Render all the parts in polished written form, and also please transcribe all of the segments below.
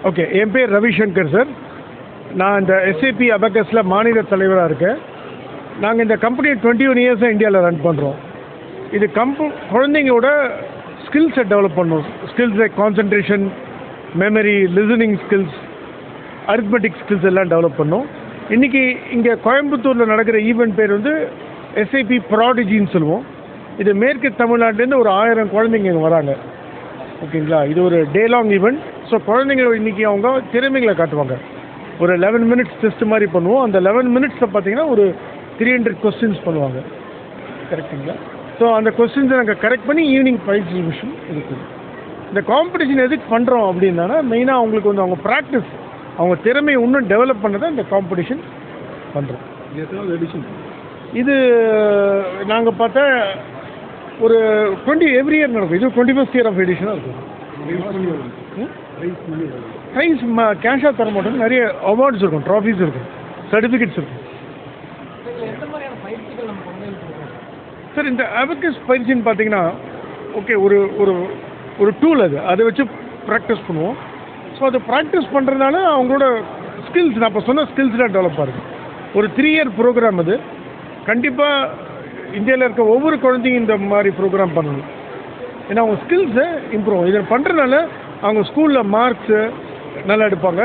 Okay, என் பேர் Ravishankar sir. நான் இந்த எஸ்ஏபி அபக்கஸில் மாநில தலைவராக இருக்கேன். நாங்கள் இந்த கம்பெனியை 21 இயர்ஸாக இந்தியாவில் ரன் பண்ணுறோம். இது குழந்தைங்களோட ஸ்கில்ஸை டெவலப் பண்ணுவோம். Skills like concentration, memory, listening skills, arithmetic skills எல்லாம் டெவலப் பண்ணோம். இன்றைக்கி இங்கே கோயம்புத்தூரில் நடக்கிற ஈவெண்ட் பேர் வந்து எஸ்ஐபி ப்ராடிஜின்னு சொல்லுவோம். இது மேற்கு தமிழ்நாட்டிலேருந்து ஒரு 1000 குழந்தைங்க இங்கே வராங்க. ஓகேங்களா, இது ஒரு டே லாங் ஈவெண்ட். ஸோ குழந்தைங்க இன்றைக்கி அவங்க திறமைகளை காட்டுவாங்க. ஒரு 11 மினிட்ஸ் டெஸ்ட் மாதிரி பண்ணுவோம். அந்த 11 மினிட்ஸில் பார்த்தீங்கன்னா ஒரு 300 கொஸ்டின்ஸ் பண்ணுவாங்க. கரெக்டுங்களா? ஸோ அந்த கொஸ்டின்ஸை நாங்கள் கரெக்ட் பண்ணி ஈவினிங் ப்ரைஸ் டிஸ்ட்ரிபியூஷன் இருக்குது. இந்த காம்படிஷன் எதுக்கு பண்ணுறோம் அப்படின்னா, மெயினாக அவங்களுக்கு வந்து அவங்க ப்ராக்டிஸ், அவங்க திறமையை இன்னும் டெவலப் பண்ணதான் இந்த காம்படிஷன் பண்ணுறோம். இது நாங்கள் பார்த்தா ஒரு 20 எவ்ரி இயர் நடக்கும். இது 21st இயர் ஆஃப் எடிஷனாக இருக்கும். ப்ரைஸ் கேஷாக தர மாட்டோம். நிறைய அவார்ட்ஸ் இருக்கும், ட்ராஃபீஸ் இருக்கும், சர்டிஃபிகேட்ஸ் இருக்கும். சார், இந்த அபக்கஸ் பயிற்சின்னு பார்த்தீங்கன்னா, ஓகே, ஒரு ஒரு ஒரு டூல் அதை வச்சு ப்ராக்டிஸ் பண்ணுவோம். ஸோ அதை ப்ராக்டிஸ் பண்ணுறதுனால அவங்களோட ஸ்கில்ஸ், நான் இப்போ சொன்ன ஸ்கில்ஸ்லாம் டெவலப் ஆகுது. ஒரு 3 இயர் ப்ரோக்ராம் அது. கண்டிப்பாக இந்தியாவில் இருக்க ஒவ்வொரு குழந்தையும் இந்த மாதிரி ப்ரோக்ராம் பண்ணணும். ஏன்னா அவங்க ஸ்கில்ஸை இம்ப்ரூவ் இதை பண்ணுறதுனால அவங்க ஸ்கூலில் மார்க்ஸு நல்லா எடுப்பாங்க.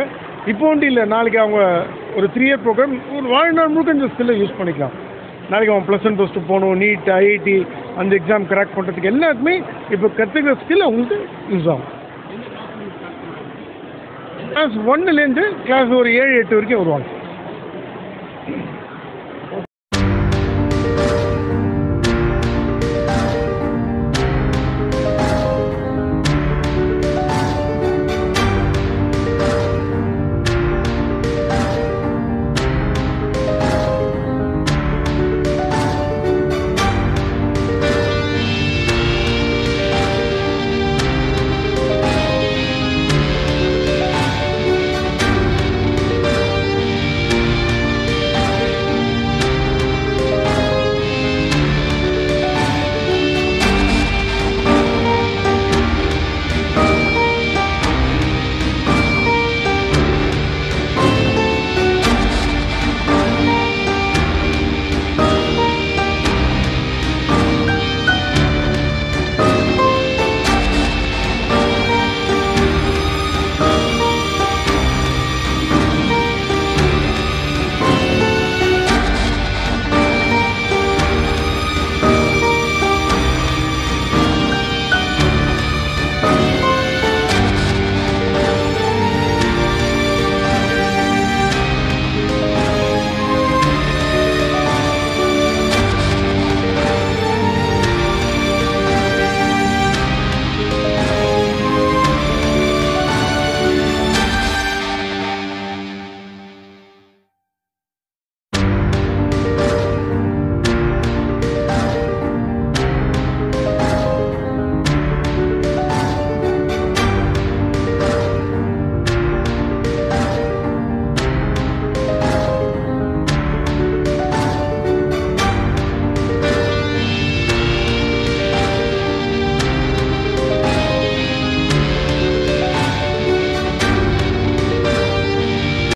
இப்போ ஒன்றும் இல்லை, நாளைக்கு அவங்க ஒரு 3 இயர் ப்ரோக்ராம் ஒரு வாழ்நாள் முழுக்க இந்த ஸ்கில்லை யூஸ் பண்ணிக்கலாம். நாளைக்கு அவன் +1 +2 போகணும், நீட், ஐஐடி அந்த எக்ஸாம் கிராக் பண்ணுறதுக்கு எல்லாத்துக்குமே இப்போ கற்றுக்கிற ஸ்கில் அவங்களுக்கு யூஸ் ஆகும். கிளாஸ் 1லேருந்து கிளாஸ் ஒரு 7-8 வரைக்கும் வருவாங்க.